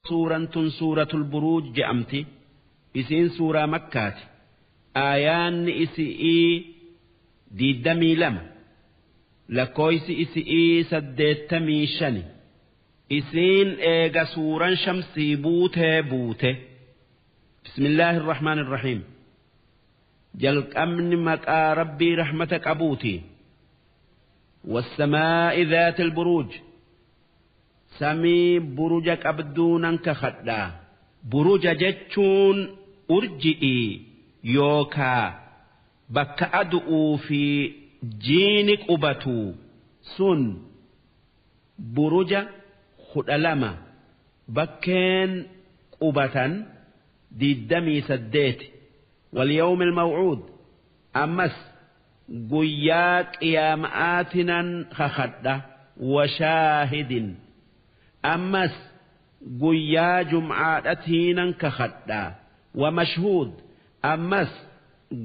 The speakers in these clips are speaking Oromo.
سورة البروج جأمتي إسين سورة مكة آيان إسئي دي دمي لما لكويس إسئي سدتمي شني إسين إيغا سورة شمسي بوته بسم الله الرحمن الرحيم جلق أمن مكا ربي رحمتك أبوتي والسماء ذات البروج سمي بروجك أبدونا كخدا بروج جتشون أرجئي يوكا بك أدؤو في جينك أبتو سن بروج خدلما بكين أبتا دي الدمي سديت واليوم الموعود أمس قياك يا مآتنا خخدا وشاهد أمس قيا جمعاتنا كخدا ومشهود أمس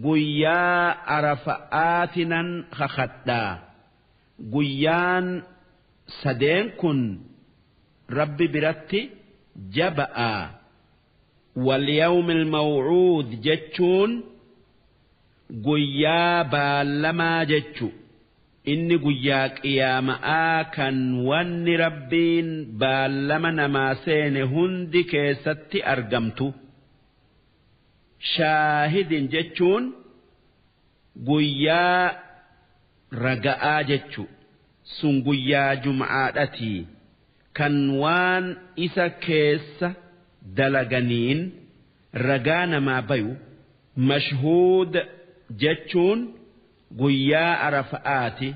قيا عرفاتنا خخدا قيان سدين كن ربي برتي جبأ واليوم الموعود جتشون قيا بالما جتشو إني قياك يا مآكن واني ربين بالما نماسين هندي كيستي أرقمتو شاهد جتشون قيا رقاء جتشو سن قيا جمعاتي كان وان إسا كيس دلغنين رقانا ما بيو مشهود جتشون قيا عرفآتي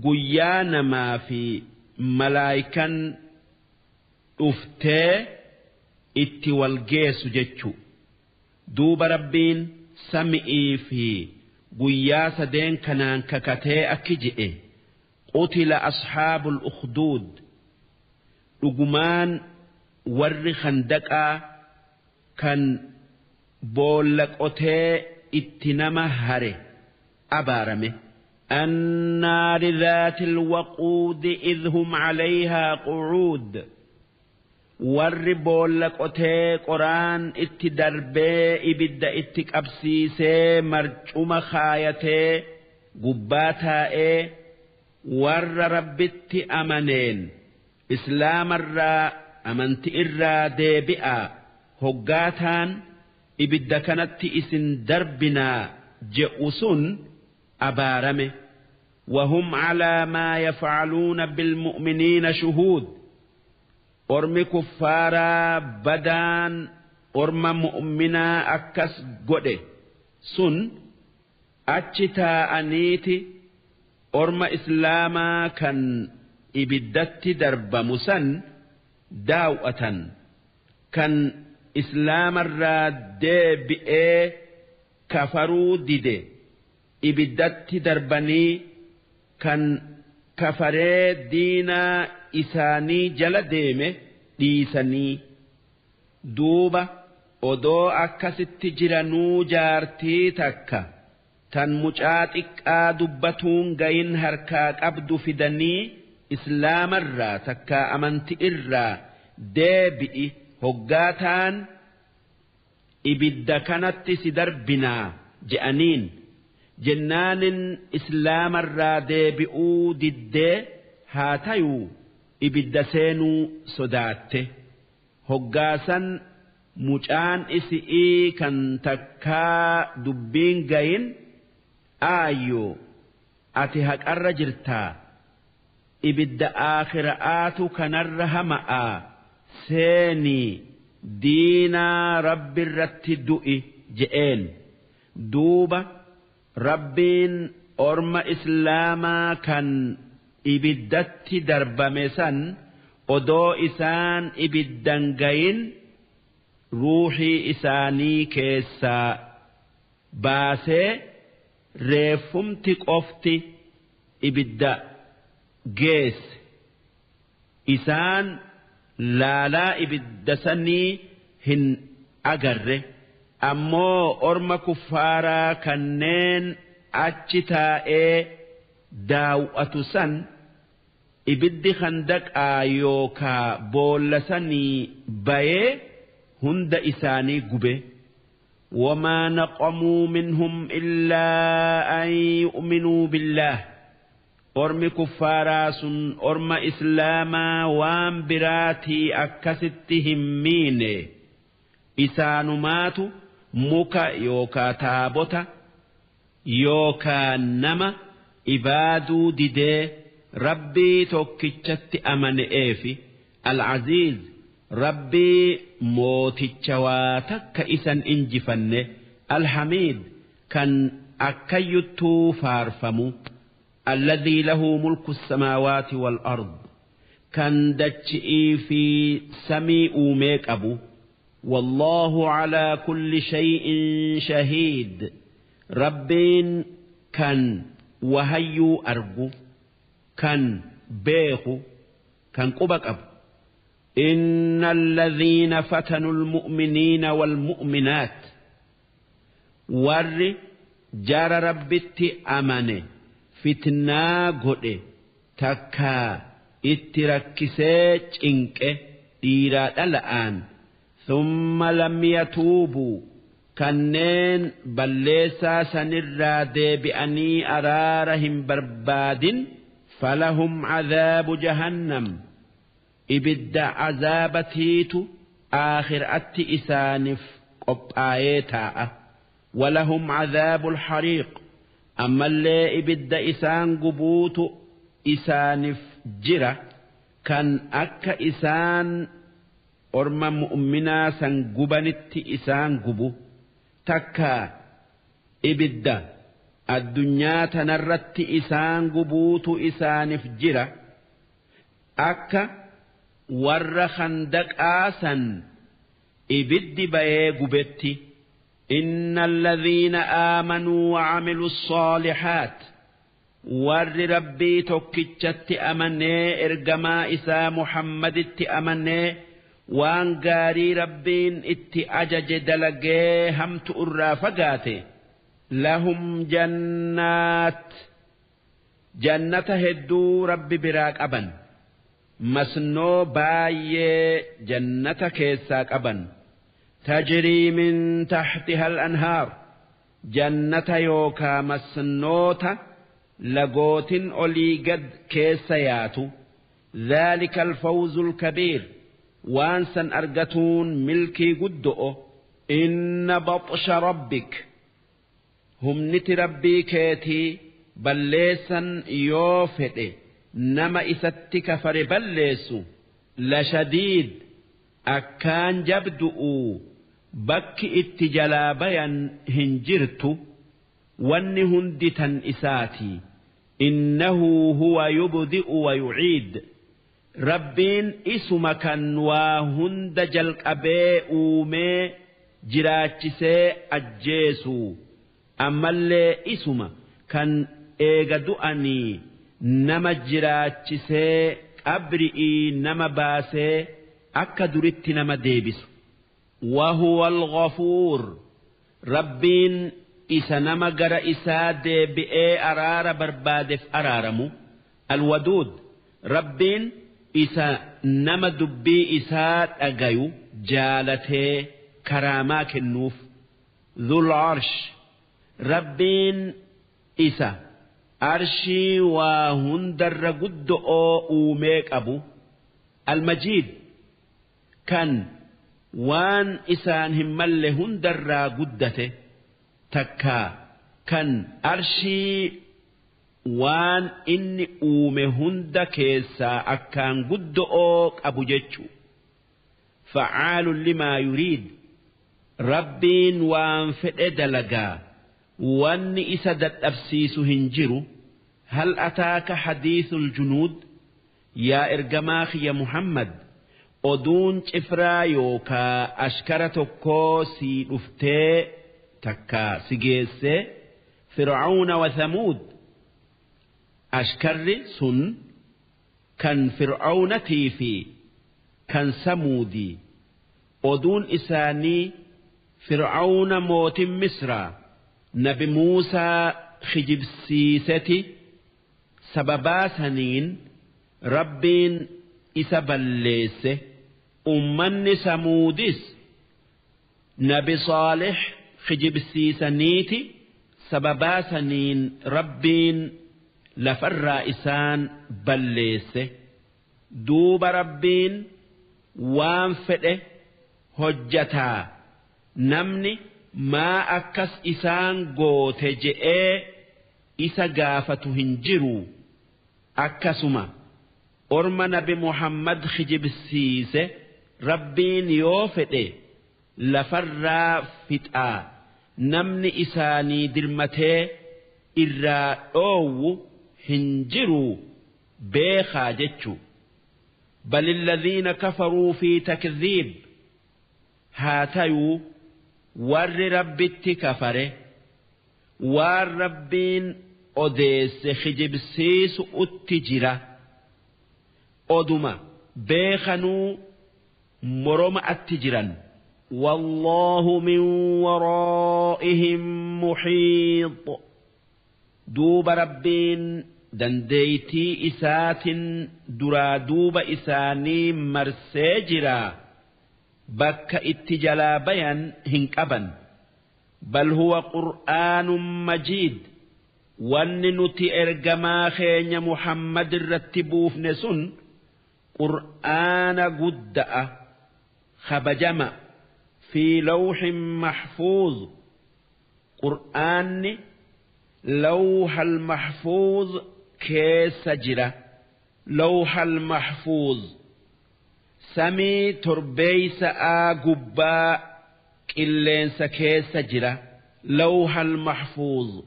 قيا نما في ملايكا افتي اتي والقيس جتشو دوب ربين سمئي في قيا سدين كنان ككتي أكجئ قتل أصحاب الأخدود لقمان ور خندقا كان بولك أتي اتنما هري أبارمه النار ذات الوقود إذ هم عليها قعود ور بولك أتي قرآن اتدربي إبدا اتكابسيسي مرجوم خايتي قباتا ور ربت أمنين إسلام الرا أمنت إرا ديبئا هقاتان إبدا كانت إسن دربنا جئوسن أبارمه وهم على ما يفعلون بالمؤمنين شهود أرم كفارا بدان أرم مؤمنا أكس قده سن أجتا أنيتي أرم إسلاما كان إبدت درب مسن داوة كان إسلام الراد بئي كفروا ديدي إبدت دربني كان كفري دينا إساني جل ديمه ديساني دوبا odoo akkasitti jiranuu jaartii takka tan mucaa xiqqaa dubbatuun gayin harkaa qabdu fidanii islaamarraa takka amanti irraa deebi'i hoggaataan ibidda kanatti si darbinaa je'aniin jennaanin islaamarraa deebi'uu diddee haa tayuu ibidda seenuu sodaatte hoggaasan mucaan isi'ii kan takkaa dubbiin gayin aayyoo ati haqarra jirtaa ibidda aakhira'aatu kanarra hama'aa seenii diinaa rabbi irratti du'i je'een duuba rabbiin orma islaamaa kan ibiddatti darbame san odoo isaan ibiddan gayin ruuxii isaanii keessaa baasee reeffumti qofti ibidda geesse isaan laalaa ibidda sanii hin agarre ammoo orma kuffaaraa kanneen achi taa'ee daawwatu san ibiddi khandaqaa yookaa boollasanii bayee hunda isaanii gube. وما نقموا منهم إلا أن يؤمنوا بالله أرم كفاراس أرم إسلاما وام براتي أكستهم مين إسانمات مكا يوكا تابوتا يوكا نما إبادو ديدي ربي توكيشت أمن إيفي العزيز ربي mootichawaatakka isan injifanne alhamiid kan akkayuttuu faarfamu alladhii lahu mulku samaawaati wal ard kan dachi'ii fi samii uumee qabu wallahu calaa kulli shay'in shahiid rabbiin kan wahayyuu argu kan beeku kan quba qabu. إن الذين فتنوا المؤمنين والمؤمنات ور جار ربت أمنه فتنا قد تكا اتركسيج إنك إيراد الآن ثم لم يتوبوا كنين بلسا سنراد بأني أرارهم برباد فلهم عذاب جهنم ibidda azaabatiitu aakhiraatti isaaniif qophaa'ee taa'a walahum cazaabul hariiq ammallee ibidda isaan gubuutu isaaniif jira kan akka isaan orma mu'minaa san gubanitti isaan gubu takka ibidda addunyaa tanarratti isaan gubuutu isaaniif jira akka warra khandaqaasan ibiddi bayee gubetti inna alladhiina aamanuu wacamilu الصالحات warri rabbii tokkichatti amanee ergamaa isaa muhammaditti amanee waan gaarii rabbiin itti ajaje dalagee hamtu irraa fagaate lahum jannata hedduu rabbi biraa qaban masnoo baay'ee jannata keessaa qaban tajrii min taxtiha al-anhaar jannata yookaa masnoota lagootin olii gad keessa yaatu dhaalika alfawzu alkabiir waan san argatuun milkii guddo'o inna baxsha rabbik humniti rabbii keetii balleessan yoo fedhe nama isatti kafare balleessu lashadiid akkaan jabdu'u bakki itti jalaa bayan hin jirtu wanni hundi tan isaati innahu huwa yubdi'u wa yuciid rabbiin isuma kan waa hunda jalqabee uumee jiraachisee ajjeesu ammallee isuma kan eega du'anii nama jiraachisee qabri'ii nama baasee akka duritti nama deebisu wahuwa alghafuur rabbiin isa nama gara isaa deebi'ee araara barbaadeef araaramu alwaduud rabbiin isa nama dubbii isaa dhagayu jaalatee karaamaa kennuuf dhul arsh rabbiin isa arshii waa hundarra guddo'oo uumee qabu almajiid kan waan isaan hin malle hundarraa guddate takkaa kan arshii waan inni uume hunda keessaa akkaan guddo'oo qabu jechu fa'aalun limaa yuriid rabbiin waan fedhe dalagaa wanni isa dadhabsiisu hin jiru hal ataaka hadiithul junuud yaa ergamaa kiyya muhammad oduun cifraa yookaa ashkara tokkoo sii dhuftee takkaa si geesse fir'auna wa thamuud ashkarri sun kan fir'aunatii fi kan samuudii oduun isaanii fir'auna mootin misraa nabi muusaa khijibsiiseti sababaa saniin ربين إسا الليس أمني سمودس نبي صالح خجب السيسانيتي سببا سنين ربين لفر إسان بليس دوب ربين وانفده هجتا نمني ما أكس إسان قوت جئ إسا قافة هنجرو أكسما أرم نبي محمد خجب السيسة ربين يوفده لفر فتاة نمني إساني درمته إرى أو هنجروا بيخا جتشو بل الذين كفروا في تكذيب هاتيو ور ربت كفره ور ربين أديس خجب سيس أتجرة أدما بيخنو مرم أتجرا والله من ورائهم محيط دوب ربين دنديتي إسات درا دوب إساني مرسيجرا بك اتجلا بيان هنكبا بل هو قرآن مجيد وننتي إرقما خين محمد الرتبوف نسن قرآن قدأ خبجما في لوح محفوظ قرآن لوح المحفوظ كيس جرا لوح المحفوظ سمي تربيس قبا كلينس كيس جرا لوح المحفوظ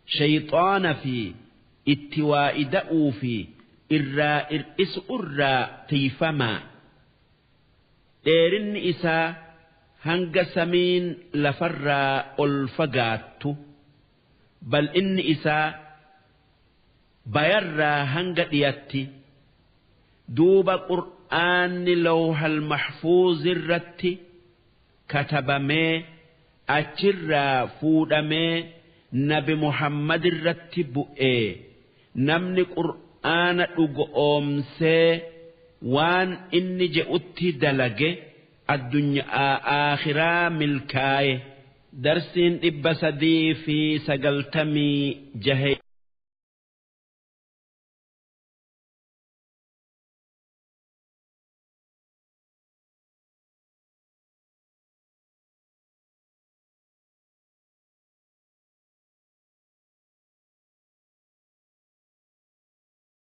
شيطان في اتواء دأو في إرى إرئس أرى تيفما ديرن إسا هنگ سمين لفرى الفقات بل إن إسا بيرى هنگ دياتي دوب قرآن لوح المحفوظ الرتي كتبمي أجرى فودمي نبي محمد الرتي بؤي نمني قرآن أمسي وان إني جئتي دلقي الدنيا آخرة ملكاي درسين إبسدي في سقلتمي جهي